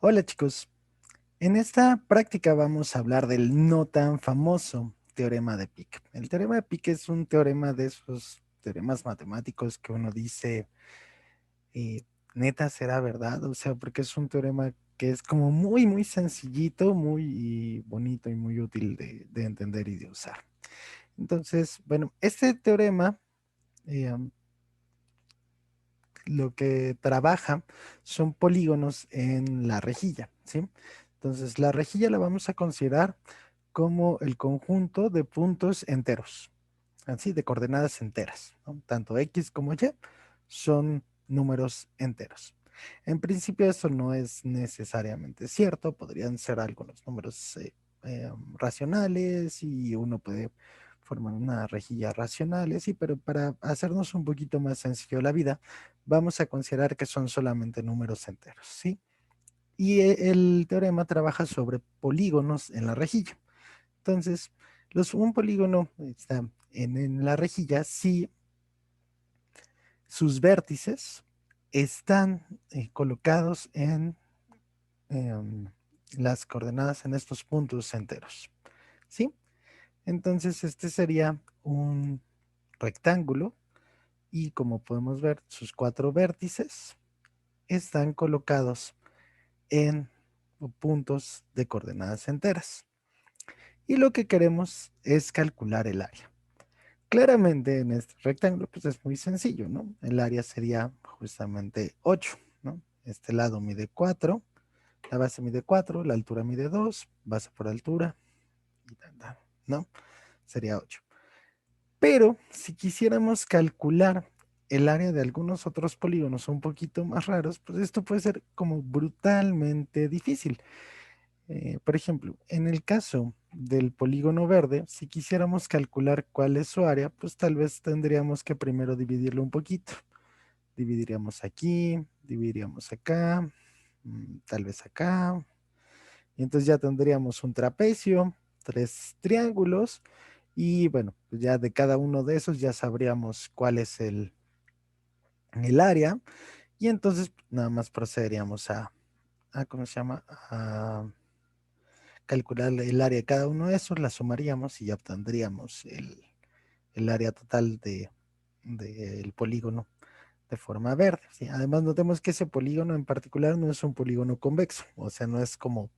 Hola chicos, en esta práctica vamos a hablar del no tan famoso teorema de Pick. El teorema de Pick es un teorema de esos teoremas matemáticos que uno dice, neta, ¿será verdad? O sea, porque es un teorema que es como muy sencillito, muy bonito y muy útil de entender y de usar. Entonces, bueno, este teorema eh, lo que trabaja son polígonos en la rejilla, ¿sí? Entonces, la rejilla la vamos a considerar como el conjunto de puntos enteros, así, de coordenadas enteras, ¿no? Tanto X como Y son números enteros. En principio eso no es necesariamente cierto, podrían ser algunos números racionales y uno puede formar una rejilla racional, sí, pero para hacernos un poquito más sencillo la vida, vamos a considerar que son solamente números enteros, ¿sí? Y el teorema trabaja sobre polígonos en la rejilla. Entonces, un polígono está en la rejilla si sus vértices están colocados en em, las coordenadas en estos puntos enteros, ¿sí? Entonces, este sería un rectángulo y como podemos ver, sus cuatro vértices están colocados en puntos de coordenadas enteras. Y lo que queremos es calcular el área. Claramente en este rectángulo pues es muy sencillo, ¿no? El área sería justamente 8, ¿no? Este lado mide 4, la base mide 4, la altura mide 2, base por altura, y ¿no? Sería 8. Pero si quisiéramos calcular el área de algunos otros polígonos un poquito más raros, pues esto puede ser como brutalmente difícil. Por ejemplo, en el caso del polígono verde, si quisiéramos calcular cuál es su área, pues tal vez tendríamos que primero dividirlo un poquito. Dividiríamos aquí, dividiríamos acá, tal vez acá. Y entonces ya tendríamos un trapecio, tres triángulos y bueno, pues ya de cada uno de esos ya sabríamos cuál es el área y entonces nada más procederíamos a ¿cómo se llama? A calcular el área de cada uno de esos, la sumaríamos y ya obtendríamos el área total del polígono de forma verde, ¿sí? Además, notemos que ese polígono en particular no es un polígono convexo, o sea, no es como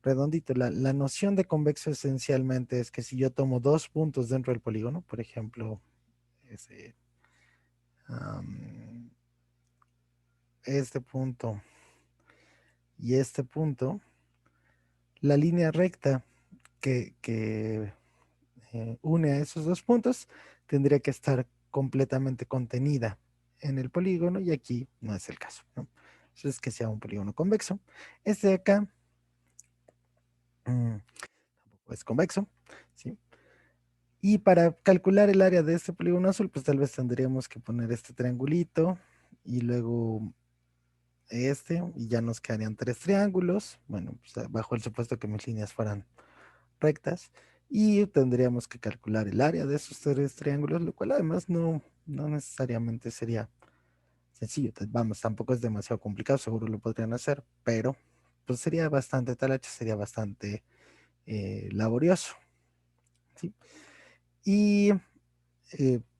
redondito. La noción de convexo esencialmente es que si yo tomo dos puntos dentro del polígono, por ejemplo, ese, um, este punto y este punto, la línea recta que une a esos dos puntos tendría que estar completamente contenida en el polígono y aquí no es el caso, ¿no? Eso es que sea un polígono convexo. Este de acá tampoco es convexo, ¿sí? Y para calcular el área de este polígono azul, pues tal vez tendríamos que poner este triangulito y luego y ya nos quedarían tres triángulos, bueno, pues, bajo el supuesto que mis líneas fueran rectas y tendríamos que calcular el área de esos tres triángulos, lo cual además no necesariamente sería sencillo. Vamos, tampoco es demasiado complicado, seguro lo podrían hacer, pero pues sería bastante talache, sería bastante laborioso, ¿sí? Y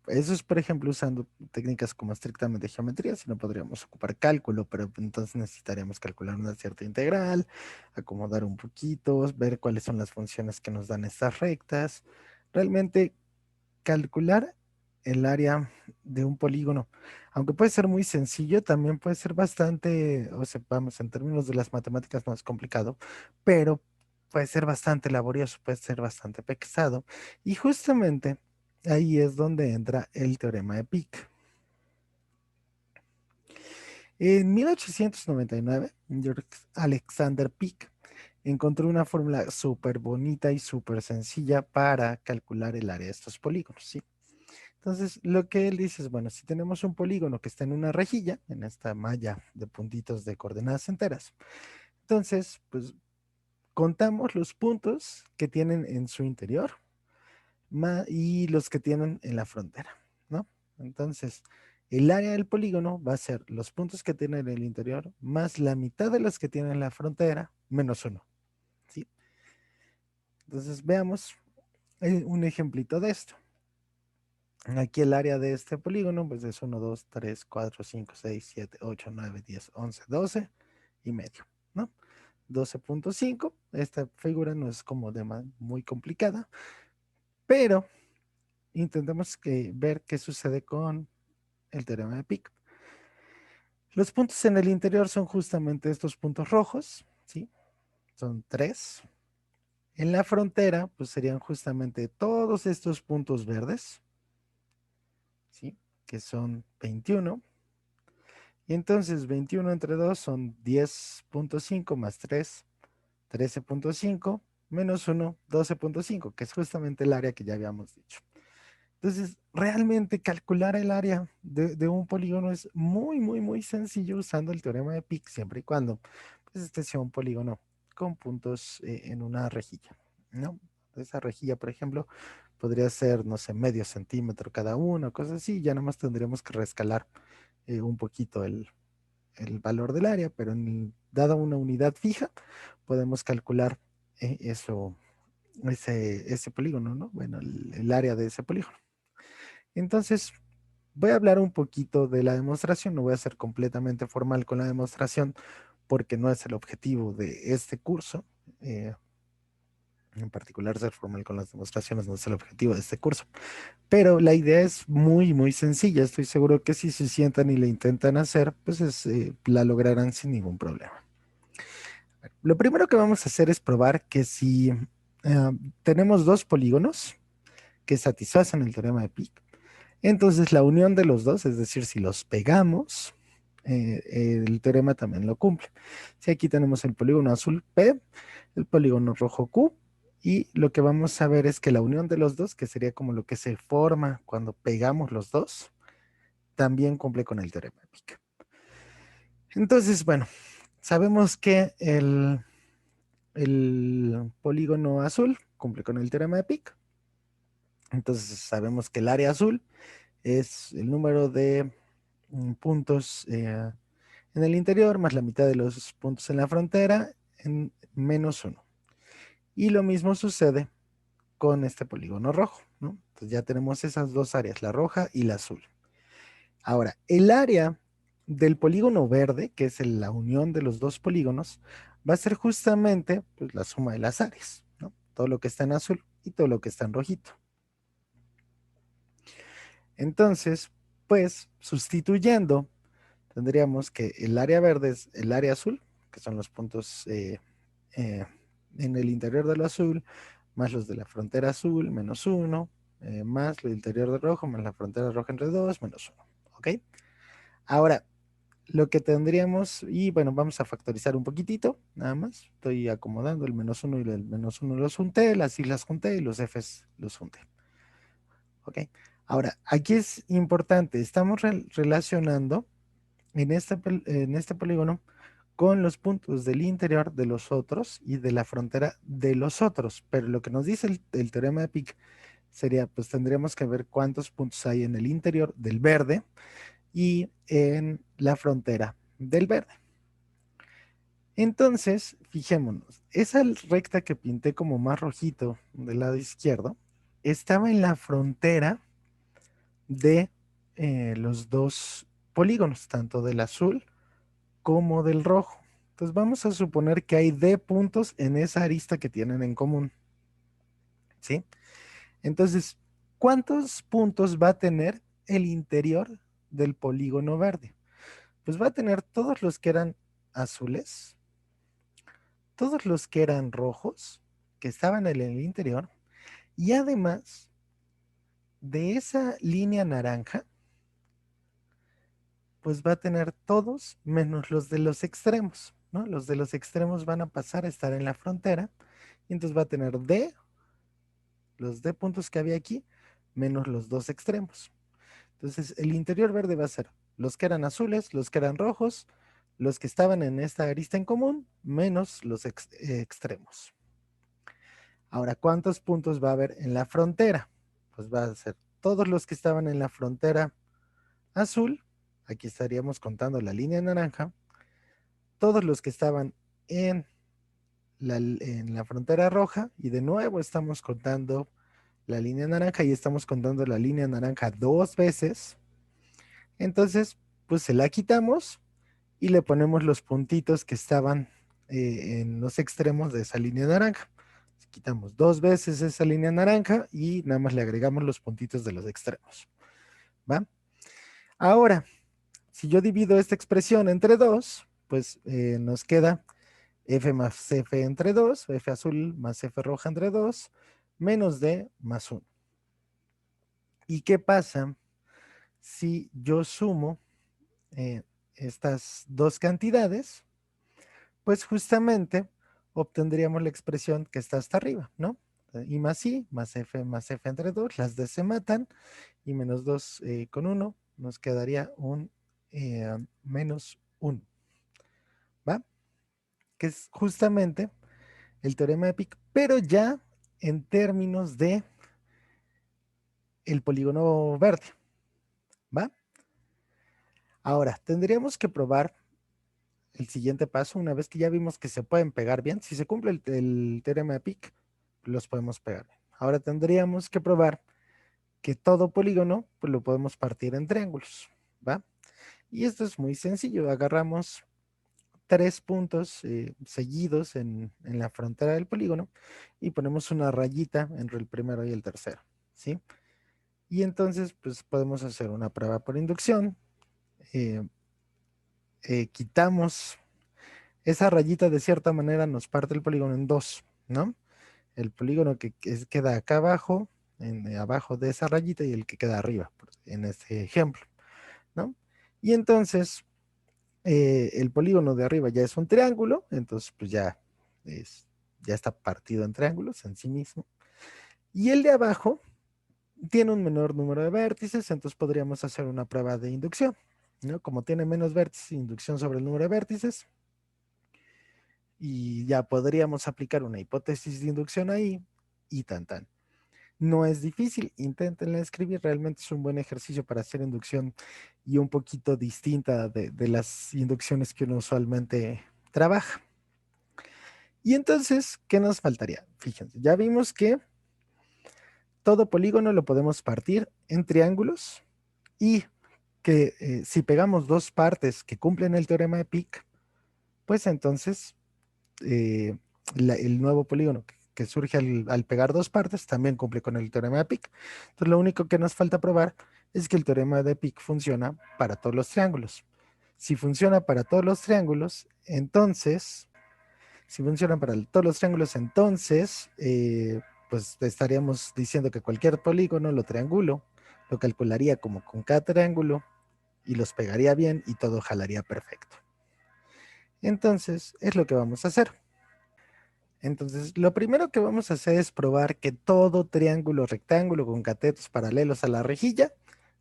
eso es, por ejemplo, usando técnicas como estrictamente geometría, si no podríamos ocupar cálculo, pero entonces necesitaríamos calcular una cierta integral, acomodar un poquito, ver cuáles son las funciones que nos dan estas rectas. Realmente calcular el área de un polígono, aunque puede ser muy sencillo, también puede ser bastante, o sea, vamos, en términos de las matemáticas no es complicado, pero puede ser bastante laborioso, puede ser bastante pesado. Y justamente ahí es donde entra el teorema de Pick. En 1899, George Alexander Pick encontró una fórmula súper bonita y súper sencilla para calcular el área de estos polígonos, ¿sí? Entonces, lo que él dice es, bueno, si tenemos un polígono que está en una rejilla, en esta malla de puntitos de coordenadas enteras, entonces, pues contamos los puntos que tienen en su interior y los que tienen en la frontera, ¿no? Entonces, el área del polígono va a ser los puntos que tiene en el interior más la mitad de los que tiene en la frontera menos 1. ¿Sí? Entonces veamos un ejemplito de esto. Aquí el área de este polígono pues es 1, 2, 3, 4, 5, 6, 7, 8, 9, 10, 11, 12 y medio, ¿no? 12.5. Esta figura no es como muy complicada, pero intentemos ver qué sucede con el teorema de Pick. Los puntos en el interior son justamente estos puntos rojos, ¿sí? Son 3. En la frontera, pues serían justamente todos estos puntos verdes, ¿sí? Que son 21. Y entonces 21 entre 2 son 10.5 más 3, 13.5, menos 1, 12.5, que es justamente el área que ya habíamos dicho. Entonces, realmente calcular el área de un polígono es muy sencillo usando el teorema de Pick, siempre y cuando pues, este sea un polígono con puntos en una rejilla, ¿no? Esa rejilla, por ejemplo, podría ser, no sé, medio centímetro cada uno, cosas así, ya nada más tendríamos que rescalar un poquito el valor del área, pero dada una unidad fija, podemos calcular eso, ese polígono, ¿no? Bueno, el área de ese polígono. Entonces, voy a hablar un poquito de la demostración, no voy a ser completamente formal con la demostración porque no es el objetivo de este curso. En particular, ser formal con las demostraciones no es el objetivo de este curso. Pero la idea es muy sencilla. Estoy seguro que si se sientan y la intentan hacer, pues la lograrán sin ningún problema. Lo primero que vamos a hacer es probar que si tenemos dos polígonos que satisfacen el teorema de Pick, entonces la unión de los dos, es decir, si los pegamos, el teorema también lo cumple. Si aquí tenemos el polígono azul P, el polígono rojo Q, y lo que vamos a ver es que la unión de los dos, que sería como lo que se forma cuando pegamos los dos, también cumple con el teorema de Pick. Entonces, bueno, sabemos que el polígono azul cumple con el teorema de Pick. Entonces sabemos que el área azul es el número de puntos en el interior más la mitad de los puntos en la frontera en menos 1. Y lo mismo sucede con este polígono rojo, ¿no? Entonces ya tenemos esas dos áreas, la roja y la azul. Ahora, el área del polígono verde, que es la unión de los dos polígonos, va a ser justamente pues, la suma de las áreas, ¿no? Todo lo que está en azul y todo lo que está en rojito. Entonces, pues, sustituyendo, tendríamos que el área verde es el área azul, que son los puntos eh, en el interior de lo azul, más los de la frontera azul, menos 1, más lo del interior de rojo, más la frontera roja entre 2, menos 1. ¿Ok? Ahora, lo que tendríamos, y bueno, vamos a factorizar un poquitito, nada más. Estoy acomodando el menos 1 y el menos 1 los junté, las y las junté y los Fs los junté. ¿Ok? Ahora, aquí es importante, estamos relacionando en este polígono con los puntos del interior de los otros y de la frontera de los otros. Pero lo que nos dice el teorema de Pick sería, pues tendríamos que ver cuántos puntos hay en el interior del verde y en la frontera del verde. Entonces, fijémonos, esa recta que pinté como más rojito del lado izquierdo estaba en la frontera de los dos polígonos, tanto del azul como del rojo. Entonces vamos a suponer que hay D puntos en esa arista que tienen en común. ¿Sí? Entonces, ¿cuántos puntos va a tener el interior del polígono verde? Pues va a tener todos los que eran azules, todos los que eran rojos, que estaban en el interior, y además de esa línea naranja, pues va a tener todos menos los de los extremos, ¿no? Los de los extremos van a pasar a estar en la frontera, y entonces va a tener D, los D puntos que había aquí, menos los dos extremos. Entonces, el interior verde va a ser los que eran azules, los que eran rojos, los que estaban en esta arista en común, menos los extremos. Ahora, ¿cuántos puntos va a haber en la frontera? Pues va a ser todos los que estaban en la frontera azul, aquí estaríamos contando la línea naranja, todos los que estaban en la frontera roja, y de nuevo estamos contando la línea naranja y estamos contando la línea naranja 2 veces. Entonces, pues se la quitamos y le ponemos los puntitos que estaban en los extremos de esa línea naranja. Quitamos 2 veces esa línea naranja y nada más le agregamos los puntitos de los extremos. ¿Va? Ahora, si yo divido esta expresión entre 2, pues nos queda f más f entre 2, f azul más f roja entre 2, menos d más 1. ¿Y qué pasa si yo sumo estas dos cantidades? Pues justamente obtendríamos la expresión que está hasta arriba, ¿no? I más f entre 2, las d se matan, y menos 2 con 1, nos quedaría un menos 1, ¿va? Que es justamente el teorema de Pick, pero ya en términos de el polígono verde, ¿va? Ahora, tendríamos que probar el siguiente paso, una vez que ya vimos que se pueden pegar bien. Si se cumple el teorema de Pick, los podemos pegar bien. Ahora tendríamos que probar que todo polígono pues lo podemos partir en triángulos, ¿va? Y esto es muy sencillo. Agarramos 3 puntos seguidos en la frontera del polígono y ponemos una rayita entre el primero y el tercero, ¿sí? Y entonces pues podemos hacer una prueba por inducción. eh, Quitamos esa rayita, de cierta manera nos parte el polígono en dos, ¿no? El polígono que queda acá abajo, abajo de esa rayita, y el que queda arriba, en este ejemplo, ¿no? Y entonces el polígono de arriba ya es un triángulo, entonces pues ya está partido en triángulos en sí mismo. Y el de abajo tiene un menor número de vértices, entonces podríamos hacer una prueba de inducción, ¿no? Como tiene menos vértices, inducción sobre el número de vértices, y ya podríamos aplicar una hipótesis de inducción ahí, y tan tan. No es difícil, inténtenla escribir, realmente es un buen ejercicio para hacer inducción y un poquito distinta de las inducciones que uno usualmente trabaja. Y entonces, ¿qué nos faltaría? Fíjense, ya vimos que todo polígono lo podemos partir en triángulos, y que si pegamos dos partes que cumplen el teorema de Pick, pues entonces eh, el nuevo polígono que surge al pegar dos partes también cumple con el teorema de Pick. Entonces lo único que nos falta probar es que el teorema de Pick funciona para todos los triángulos. Si funciona para todos los triángulos, entonces, pues estaríamos diciendo que cualquier polígono lo triangulo, lo calcularía como con cada triángulo y los pegaría bien y todo jalaría perfecto. Entonces, es lo que vamos a hacer. Entonces, lo primero que vamos a hacer es probar que todo triángulo rectángulo con catetos paralelos a la rejilla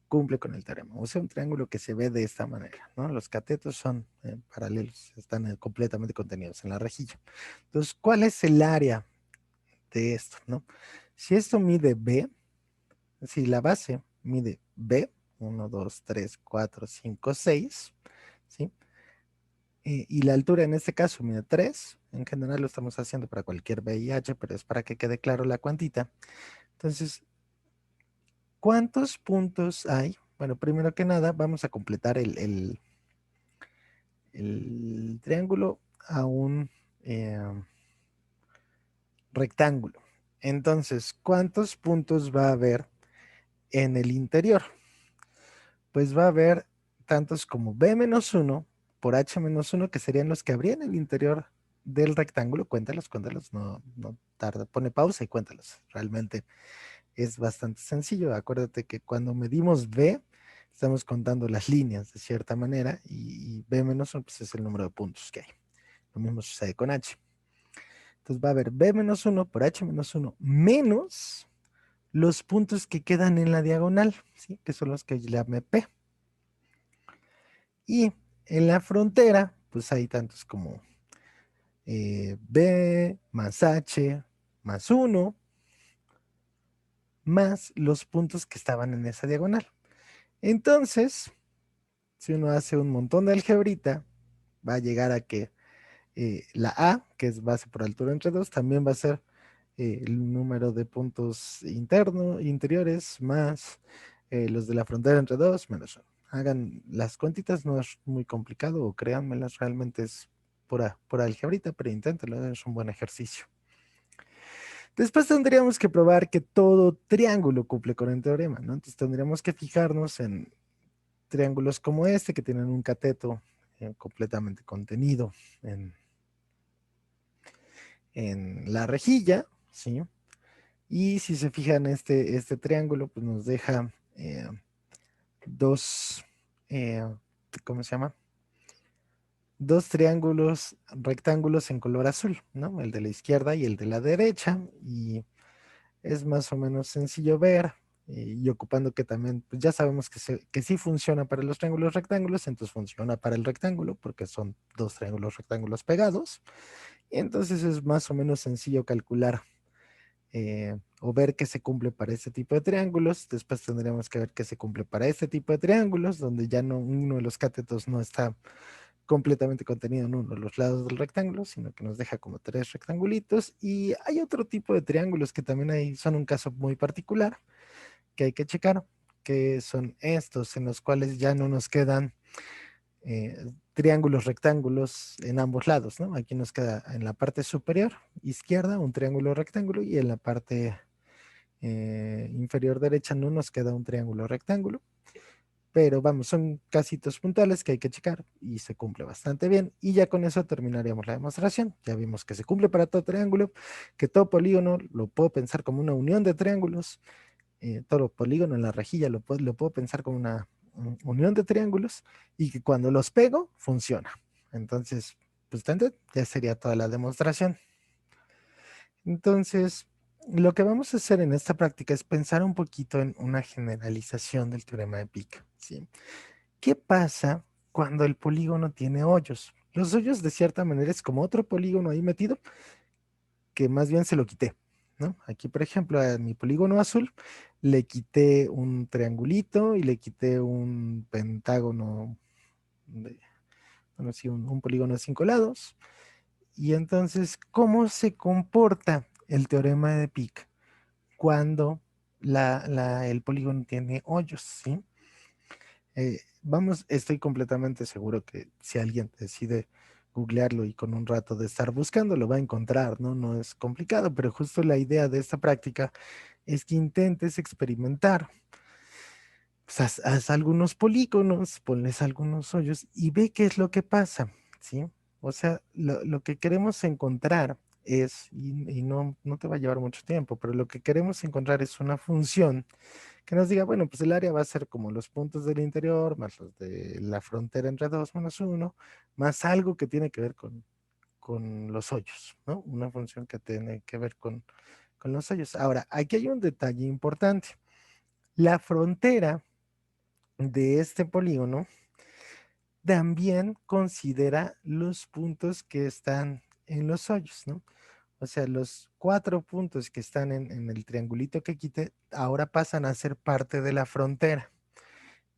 cumple con el teorema. O sea, un triángulo que se ve de esta manera, ¿no? Los catetos son paralelos, están completamente contenidos en la rejilla. Entonces, ¿cuál es el área de esto, no? Si esto mide B, si la base mide B, 1, 2, 3, 4, 5, 6, ¿sí? Y la altura en este caso mide 3. En general lo estamos haciendo para cualquier VIH, pero es para que quede claro la cuantita. Entonces, ¿cuántos puntos hay? Bueno, primero que nada, vamos a completar el triángulo a un rectángulo. Entonces, ¿cuántos puntos va a haber en el interior? Pues va a haber tantos como B-1 por H-1, que serían los que habrían en el interior del rectángulo. Cuéntalos, no tarda, pone pausa y cuéntalos. Realmente es bastante sencillo. Acuérdate que cuando medimos B, estamos contando las líneas de cierta manera, y B-1 pues es el número de puntos que hay. Lo mismo sucede con H. Entonces va a haber B-1 por H-1 menos los puntos que quedan en la diagonal, ¿sí? Que son los que llamé P. Y en la frontera, pues hay tantos como B más H más 1, más los puntos que estaban en esa diagonal. Entonces, si uno hace un montón de algebrita, va a llegar a que la A, que es base por altura entre 2, también va a ser el número de puntos interiores más los de la frontera entre 2 menos 1. Hagan las cuentitas, no es muy complicado, o créanmelas, realmente es pura algebrita, pero inténtenlo, es un buen ejercicio. Después tendríamos que probar que todo triángulo cumple con el teorema, ¿no? Entonces tendríamos que fijarnos en triángulos como este, que tienen un cateto completamente contenido en la rejilla, ¿sí? Y si se fijan, este triángulo, pues nos deja dos, eh, ¿cómo se llama? Dos triángulos rectángulos en color azul, ¿no? El de la izquierda y el de la derecha. Y es más o menos sencillo ver. Y ocupando que también, pues ya sabemos que sí funciona para los triángulos rectángulos, entonces funciona para el rectángulo, porque son dos triángulos rectángulos pegados. Y entonces es más o menos sencillo calcular o ver que se cumple para este tipo de triángulos. Después tendríamos que ver que se cumple para este tipo de triángulos, donde ya no uno de los catetos no está completamente contenido en uno de los lados del rectángulo, sino que nos deja como tres rectangulitos. Y hay otro tipo de triángulos que también son un caso muy particular que hay que checar, que son estos, en los cuales ya no nos quedan triángulos rectángulos en ambos lados, ¿no? Aquí nos queda en la parte superior izquierda un triángulo rectángulo y en la parte inferior derecha no nos queda un triángulo rectángulo, pero vamos, son casitos puntuales que hay que checar y se cumple bastante bien. Y ya con eso terminaríamos la demostración. Ya vimos que se cumple para todo triángulo, que todo polígono lo puedo pensar como una unión de triángulos, todo polígono en la rejilla lo puedo pensar como una unión de triángulos y que cuando los pego funciona. Entonces, pues ya sería toda la demostración. Entonces, lo que vamos a hacer en esta práctica es pensar un poquito en una generalización del teorema de Pick, ¿sí? ¿Qué pasa cuando el polígono tiene hoyos? Los hoyos de cierta manera es como otro polígono ahí metido que más bien se lo quité, ¿no? Aquí, por ejemplo, a mi polígono azul le quité un triangulito y le quité un pentágono, bueno, sí, un polígono de 5 lados. Y entonces, ¿cómo se comporta el teorema de Pick cuando el polígono tiene hoyos, ¿sí? Estoy completamente seguro que si alguien decide googlearlo y con un rato de estar buscando, lo va a encontrar, ¿no? No es complicado, pero justo la idea de esta práctica es que intentes experimentar. Pues haz algunos polígonos, ponles algunos hoyos y ve qué es lo que pasa, ¿sí? O sea, lo que queremos encontrar y no te va a llevar mucho tiempo, pero lo que queremos encontrar es una función que nos diga, bueno, pues el área va a ser como los puntos del interior, más los de la frontera entre 2 menos 1, más algo que tiene que ver con los hoyos, ¿no? Una función que tiene que ver con los hoyos. Ahora, aquí hay un detalle importante. La frontera de este polígono también considera los puntos que están en los hoyos, ¿no? O sea, los 4 puntos que están en el triangulito que quité ahora pasan a ser parte de la frontera.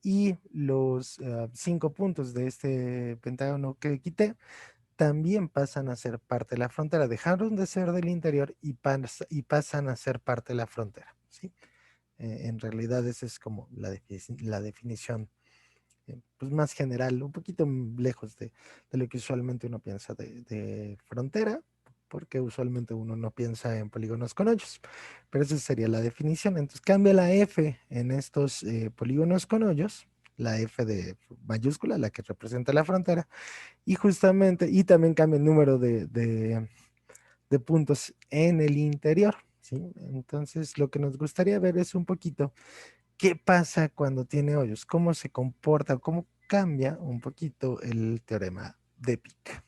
Y los 5 puntos de este pentágono que quité también pasan a ser parte de la frontera. Dejaron de ser del interior y pasan a ser parte de la frontera, ¿sí? En realidad esa es como la definición pues más general, un poquito lejos de lo que usualmente uno piensa de frontera, porque usualmente uno no piensa en polígonos con hoyos, pero esa sería la definición. Entonces cambia la F en estos polígonos con hoyos, la F de mayúscula, la que representa la frontera, y justamente, y también cambia el número de puntos en el interior, ¿sí? Entonces lo que nos gustaría ver es un poquito qué pasa cuando tiene hoyos, cómo se comporta, cómo cambia un poquito el teorema de Pick.